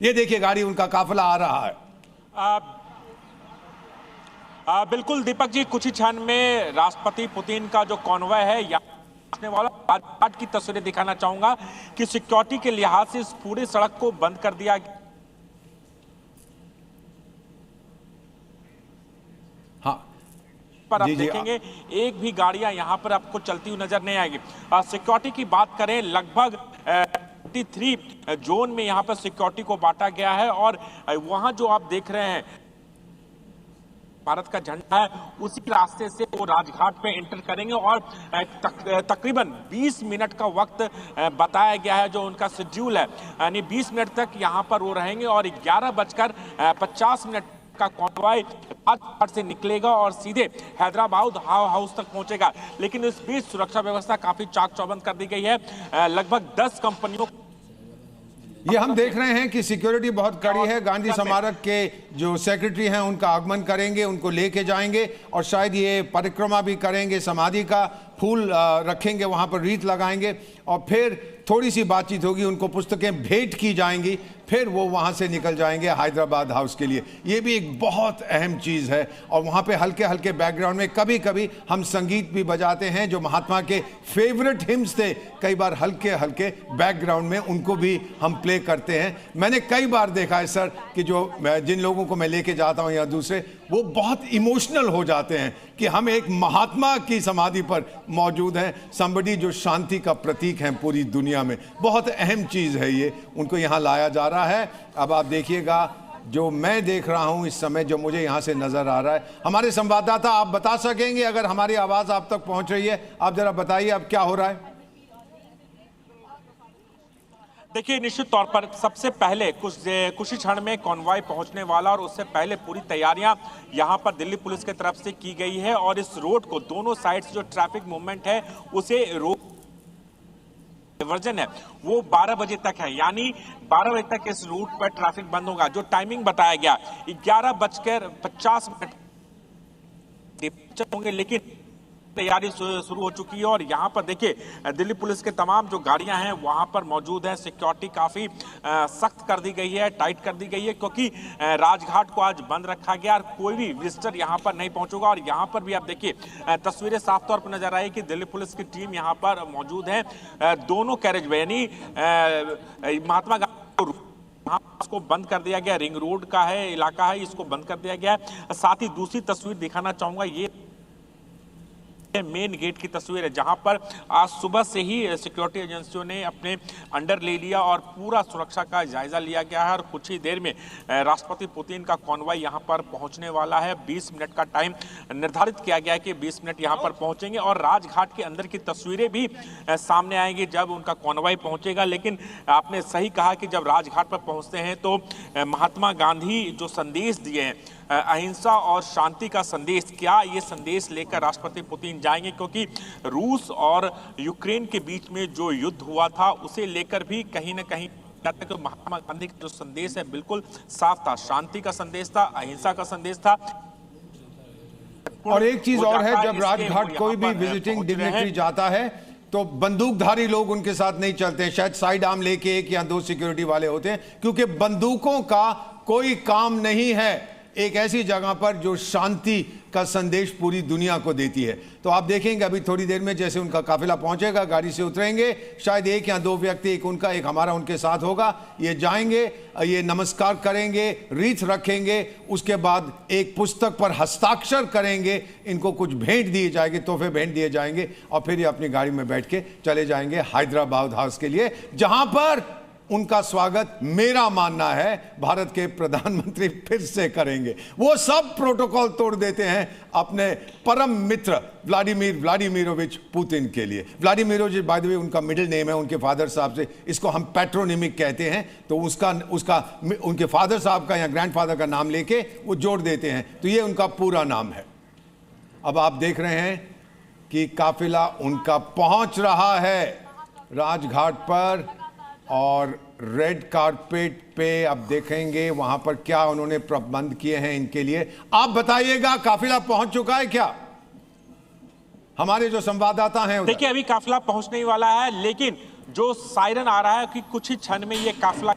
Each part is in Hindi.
ये देखिए गाड़ी, उनका काफिला आ रहा है। बिल्कुल दीपक जी, कुछ ही क्षण में राष्ट्रपति पुतिन का जो कॉन्वॉय है पहुंचने वाला। आज की तस्वीरें दिखाना चाहूंगा कि सिक्योरिटी के लिहाज से इस पूरे सड़क को बंद कर दिया गया। हाँ, पर आप देखेंगे एक भी गाड़ियां यहां पर आपको चलती हुई नजर नहीं आएगी। सिक्योरिटी की बात करें, लगभग 3 जोन में यहां पर सिक्योरिटी को बांटा गया है और वहां जो आप देख रहे हैं भारत का झंडा है, उसी रास्ते से वो राजघाट पे एंटर करेंगे और तकरीबन 20 मिनट का वक्त बताया गया है जो उनका शेड्यूल है, यानी 20 मिनट तक यहां पर वो रहेंगे और 11:50 का कॉन्वॉय राजघाट से निकलेगा और सीधे हैदराबाद हाउस तक पहुंचेगा। लेकिन इस बीच सुरक्षा व्यवस्था काफी चाक चौबंद कर दी गई है। लगभग 10 कंपनियों ये हम देख रहे हैं कि सिक्योरिटी बहुत कड़ी है। गांधी स्मारक के जो सेक्रेटरी हैं उनका आगमन करेंगे, उनको लेके जाएंगे और शायद ये परिक्रमा भी करेंगे, समाधि का फूल रखेंगे, वहां पर रीत लगाएंगे और फिर थोड़ी सी बातचीत होगी, उनको पुस्तकें भेंट की जाएंगी, फिर वो वहां से निकल जाएंगे हैदराबाद हाउस के लिए। ये भी एक बहुत अहम चीज़ है और वहां पे हल्के हल्के बैकग्राउंड में कभी कभी हम संगीत भी बजाते हैं जो महात्मा के फेवरेट हिम्स थे, कई बार हल्के हल्के बैकग्राउंड में उनको भी हम प्ले करते हैं। मैंने कई बार देखा है सर कि जो जिन लोगों को मैं लेके जाता हूं या दूसरे, वो बहुत इमोशनल हो जाते हैं कि हम एक महात्मा की समाधि पर मौजूद हैं, somebody जो शांति का प्रतीक हैं पूरी दुनिया में। बहुत अहम चीज़ है ये, उनको यहाँ लाया जा रहा है। अब आप देखिएगा जो मैं देख रहा हूँ इस समय, जो मुझे यहाँ से नज़र आ रहा है। हमारे संवाददाता आप बता सकेंगे अगर हमारी आवाज़ आप तक पहुँच रही है? आप ज़रा बताइए अब क्या हो रहा है। देखिए, निश्चित तौर पर सबसे पहले कुछ ही क्षण में कॉन्वॉय पहुंचने वाला और उससे पहले पूरी तैयारियां यहां पर दिल्ली पुलिस की तरफ से की गई है और इस रोड को दोनों साइड से जो ट्रैफिक मूवमेंट है उसे वर्जन है वो 12 बजे तक है, यानी 12 बजे तक इस रूट पर ट्रैफिक बंद होगा। जो टाइमिंग बताया गया 11:50 होंगे, लेकिन तैयारी शुरू हो चुकी है और यहाँ पर देखिए दिल्ली पुलिस के तमाम जो गाड़ियां हैं वहां पर मौजूद है। सिक्योरिटी काफी सख्त कर दी गई है, टाइट कर दी गई है, क्योंकि राजघाट को आज बंद रखा गया और कोई भी विजिटर यहाँ पर नहीं पहुंचेगा। और यहाँ पर भी आप देखिए तस्वीरें साफ तौर पर नजर आई कि दिल्ली पुलिस की टीम यहाँ पर मौजूद है। दोनों कैरेज वे यानी महात्मा गांधी इसको बंद कर दिया गया, रिंग रोड का है इलाका है, इसको बंद कर दिया गया है। साथ ही दूसरी तस्वीर दिखाना चाहूंगा, ये मेन गेट की तस्वीर है जहां पर आज सुबह से ही सिक्योरिटी एजेंसियों ने अपने अंडर ले लिया और पूरा सुरक्षा का जायजा लिया गया है और कुछ ही देर में राष्ट्रपति पुतिन का कॉन्वॉय यहां पर पहुंचने वाला है। 20 मिनट का टाइम निर्धारित किया गया है कि 20 मिनट यहां पर पहुंचेंगे और राजघाट के अंदर की तस्वीरें भी सामने आएंगी जब उनका कॉन्वॉय पहुंचेगा। लेकिन आपने सही कहा कि जब राजघाट पर पहुंचते हैं तो महात्मा गांधी जो संदेश दिए हैं, अहिंसा और शांति का संदेश, क्या ये संदेश लेकर राष्ट्रपति पुतिन जाएंगे? क्योंकि रूस और यूक्रेन के बीच में जो युद्ध हुआ था उसे लेकर भी कहीं ना कहीं तो महात्मा गांधी का जो संदेश है बिल्कुल साफ था, शांति का संदेश था, अहिंसा का संदेश था। और एक चीज और है, जब राजघाट कोई भी विजिटिंग डिग्निटरी जाता है तो बंदूकधारी लोग उनके साथ नहीं चलते हैं, शायद साइड आर्म लेके 1 या 2 सिक्योरिटी वाले होते हैं, क्योंकि बंदूकों का कोई काम नहीं है एक ऐसी जगह पर जो शांति का संदेश पूरी दुनिया को देती है। तो आप देखेंगे अभी थोड़ी देर में जैसे उनका काफिला पहुंचेगा, गाड़ी से उतरेंगे, शायद 1 या 2 व्यक्ति, एक उनका एक हमारा उनके साथ होगा, ये जाएंगे, ये नमस्कार करेंगे, रीत रखेंगे, उसके बाद एक पुस्तक पर हस्ताक्षर करेंगे, इनको कुछ भेंट दिए जाएंगे, तोहफे भेंट दिए जाएंगे और फिर ये अपनी गाड़ी में बैठ के चले जाएंगे हैदराबाद हाउस के लिए, जहां पर उनका स्वागत मेरा मानना है भारत के प्रधानमंत्री फिर से करेंगे। वो सब प्रोटोकॉल तोड़ देते हैं अपने परम मित्र व्लादिमीरोविच पुतिन के लिए। व्लादिमीरोविच बाय द वे उनका मिडिल नेम है, उनके फादर साहब से इसको हम पैट्रोनिमिक कहते हैं, तो उसका उनके फादर साहब का या ग्रैंडफादर का नाम लेके वो जोड़ देते हैं, तो ये उनका पूरा नाम है। अब आप देख रहे हैं कि काफिला उनका पहुंच रहा है राजघाट पर और रेड कारपेट पे अब देखेंगे वहां पर क्या उन्होंने प्रबंध किए हैं इनके लिए। आप बताइएगा काफिला पहुंच चुका है क्या? हमारे जो संवाददाता हैं देखिए अभी काफिला पहुंचने ही वाला है, लेकिन जो सायरन आ रहा है कि कुछ ही क्षण में ये काफिला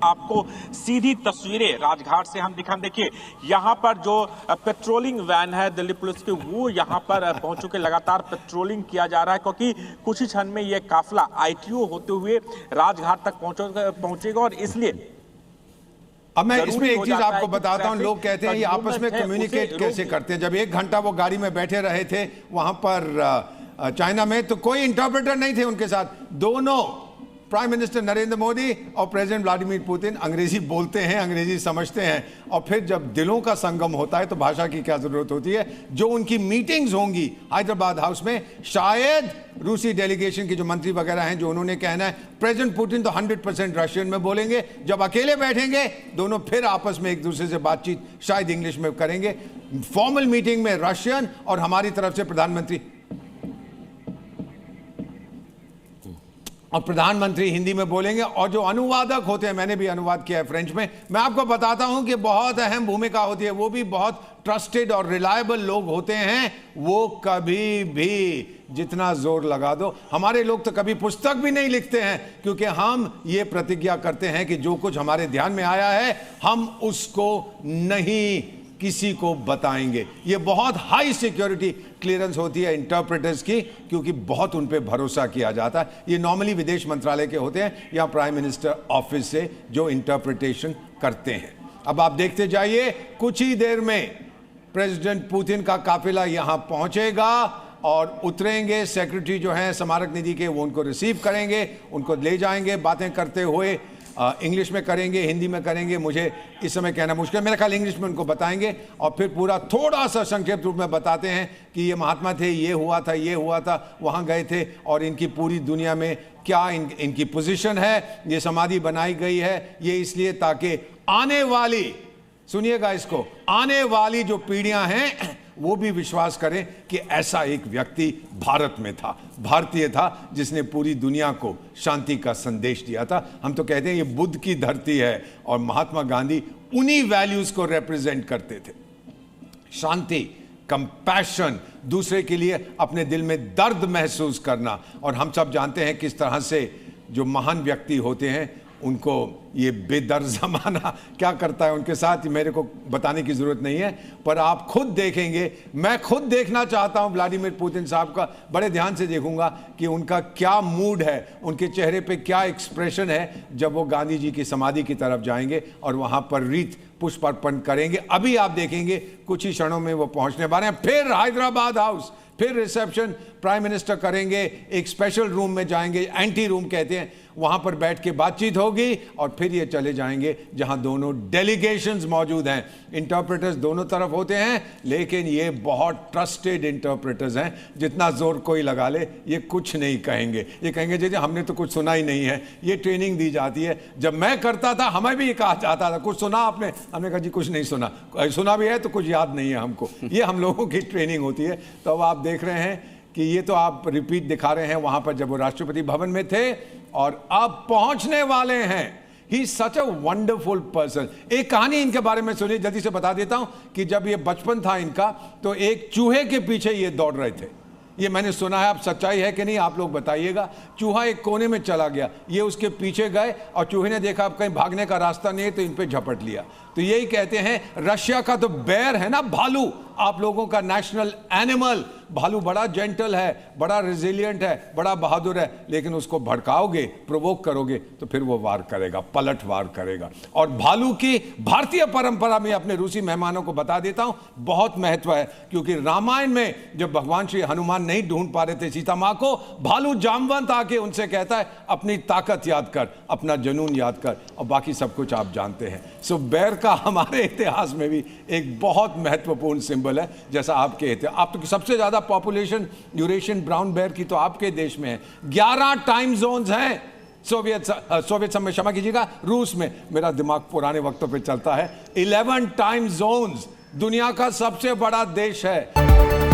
आपको सीधी तस्वीरें राजघाट से हम दिखा। देखिए यहाँ पर जो पेट्रोलिंग वैन है दिल्ली पुलिस की, वो यहाँ पर पहुंच चुके, लगातार पेट्रोलिंग किया जा रहा है, क्योंकि कुछ ही क्षण में ये काफिला आईटीओ होते हुए राजघाट तक पहुंचेगा। और इसलिए अब मैं इसमें एक चीज आपको बताता हूं, लोग कहते हैं ये आपस में कम्युनिकेट कैसे करते हैं। जब 1 घंटा वो गाड़ी में बैठे रहे थे वहां पर चाइना में, तो कोई इंटरप्रेटर नहीं थे उनके साथ। दोनों प्राइम मिनिस्टर नरेंद्र मोदी और प्रेसिडेंट व्लादिमीर पुतिन अंग्रेजी बोलते हैं, अंग्रेजी समझते हैं, और फिर जब दिलों का संगम होता है तो भाषा की क्या जरूरत होती है। जो उनकी मीटिंग्स होंगी हैदराबाद हाउस में, शायद रूसी डेलीगेशन के जो मंत्री वगैरह हैं, जो उन्होंने कहना है, प्रेसिडेंट पुतिन तो 100% रशियन में बोलेंगे। जब अकेले बैठेंगे दोनों, फिर आपस में एक दूसरे से बातचीत शायद इंग्लिश में करेंगे। फॉर्मल मीटिंग में रशियन और हमारी तरफ से प्रधानमंत्री हिंदी में बोलेंगे, और जो अनुवादक होते हैं, मैंने भी अनुवाद किया है फ्रेंच में, मैं आपको बताता हूं कि बहुत अहम भूमिका होती है। वो भी बहुत ट्रस्टेड और रिलायबल लोग होते हैं। वो कभी भी जितना जोर लगा दो, हमारे लोग तो कभी पुस्तक भी नहीं लिखते हैं, क्योंकि हम ये प्रतिज्ञा करते हैं कि जो कुछ हमारे ध्यान में आया है हम उसको नहीं किसी को बताएंगे। ये बहुत हाई सिक्योरिटी क्लियरेंस होती है इंटरप्रेटर्स की, क्योंकि बहुत उन पे भरोसा किया जाता है। ये नॉर्मली विदेश मंत्रालय के होते हैं या प्राइम मिनिस्टर ऑफिस से जो इंटरप्रिटेशन करते हैं। अब आप देखते जाइए, कुछ ही देर में प्रेसिडेंट पुतिन का काफिला यहां पहुंचेगा और उतरेंगे। सेक्रेटरी जो हैं स्मारक निधि के, वो उनको रिसीव करेंगे, उनको ले जाएंगे। बातें करते हुए इंग्लिश में करेंगे, हिंदी में करेंगे, मुझे इस समय कहना मुश्किल, मेरा ख्याल इंग्लिश में उनको बताएंगे, और फिर पूरा थोड़ा सा संक्षिप्त रूप में बताते हैं कि ये महात्मा थे, ये हुआ था, ये हुआ था, वहाँ गए थे, और इनकी पूरी दुनिया में क्या इनकी पोजीशन है। ये समाधि बनाई गई है ये इसलिए ताकि आने वाली, सुनिएगा इसको, आने वाली जो पीढ़ियां हैं वो भी विश्वास करें कि ऐसा एक व्यक्ति भारत में था, भारतीय था, जिसने पूरी दुनिया को शांति का संदेश दिया था। हम तो कहते हैं ये बुद्ध की धरती है, और महात्मा गांधी उन्हीं वैल्यूज को रिप्रेजेंट करते थे। शांति, कंपैशन, दूसरे के लिए अपने दिल में दर्द महसूस करना। और हम सब जानते हैं किस तरह से जो महान व्यक्ति होते हैं उनको ये बेदर्द जमाना क्या करता है उनके साथ, मेरे को बताने की जरूरत नहीं है, पर आप खुद देखेंगे। मैं खुद देखना चाहता हूं व्लादिमीर पुतिन साहब का, बड़े ध्यान से देखूंगा कि उनका क्या मूड है, उनके चेहरे पे क्या एक्सप्रेशन है जब वो गांधी जी की समाधि की तरफ जाएंगे और वहां पर रीत पुष्प अर्पण करेंगे। अभी आप देखेंगे कुछ ही क्षणों में वो पहुंचने वाले हैं। फिर हैदराबाद हाउस, फिर रिसेप्शन प्राइम मिनिस्टर करेंगे, एक स्पेशल रूम में जाएंगे, एंटी रूम कहते हैं, वहां पर बैठ के बातचीत होगी, और फिर ये चले जाएंगे जहां दोनों डेलीगेशंस मौजूद हैं। इंटरप्रेटर्स दोनों तरफ होते हैं, लेकिन ये बहुत ट्रस्टेड इंटरप्रेटर्स हैं। जितना जोर कोई लगा ले ये कुछ नहीं कहेंगे, ये कहेंगे जी हमने तो कुछ सुना ही नहीं है। ये ट्रेनिंग दी जाती है। जब मैं करता था हमें भी ये कहा जाता था कुछ सुना आपने, हमने कहा जी कुछ नहीं सुना, सुना भी है तो कुछ याद नहीं है हमको। ये हम लोगों की ट्रेनिंग होती है। तो अब आप देख रहे हैं कि ये तो आप रिपीट दिखा रहे हैं वहां पर जब वो राष्ट्रपति भवन में थे, और अब पहुंचने वाले हैं। He is such a wonderful person. एक कहानी इनके बारे में सुनिए, जल्दी से बता देता हूं कि जब ये बचपन था इनका, तो एक चूहे के पीछे ये दौड़ रहे थे। ये मैंने सुना है, अब सच्चाई है कि नहीं आप लोग बताइएगा। चूहा एक कोने में चला गया, ये उसके पीछे गए, और चूहे ने देखा अब कहीं भागने का रास्ता नहीं है, तो इन पे झपट लिया। तो यही कहते हैं, रशिया का तो बेर है ना, भालू, आप लोगों का नेशनल एनिमल। भालू बड़ा जेंटल है, बड़ा रेजिलियंट है, बड़ा बहादुर है, लेकिन उसको भड़काओगे, प्रोवोक करोगे, तो फिर वो वार करेगा, पलट वार करेगा। और भालू की भारतीय परंपरा में, अपने रूसी मेहमानों को बता देता हूं, बहुत महत्व है। क्योंकि रामायण में जब भगवान श्री हनुमान नहीं ढूंढ पा रहे थे सीता मां को, भालू जामवंत आके उनसे कहता है अपनी ताकत याद कर, अपना जुनून याद कर, और बाकी सब कुछ आप जानते हैं। सो बेर का हमारे इतिहास में भी एक बहुत महत्वपूर्ण सिंबल है। जैसा आपके इतिहास, आप तो सबसे ज्यादा पॉपुलेशन यूरेशियन ब्राउन बेर की तो आपके देश में है। 11 टाइम जोन्स हैं सोवियत समय, क्षमा कीजिएगा, रूस में, मेरा दिमाग पुराने वक्तों पे चलता है। 11 टाइम जोन्स, दुनिया का सबसे बड़ा देश है।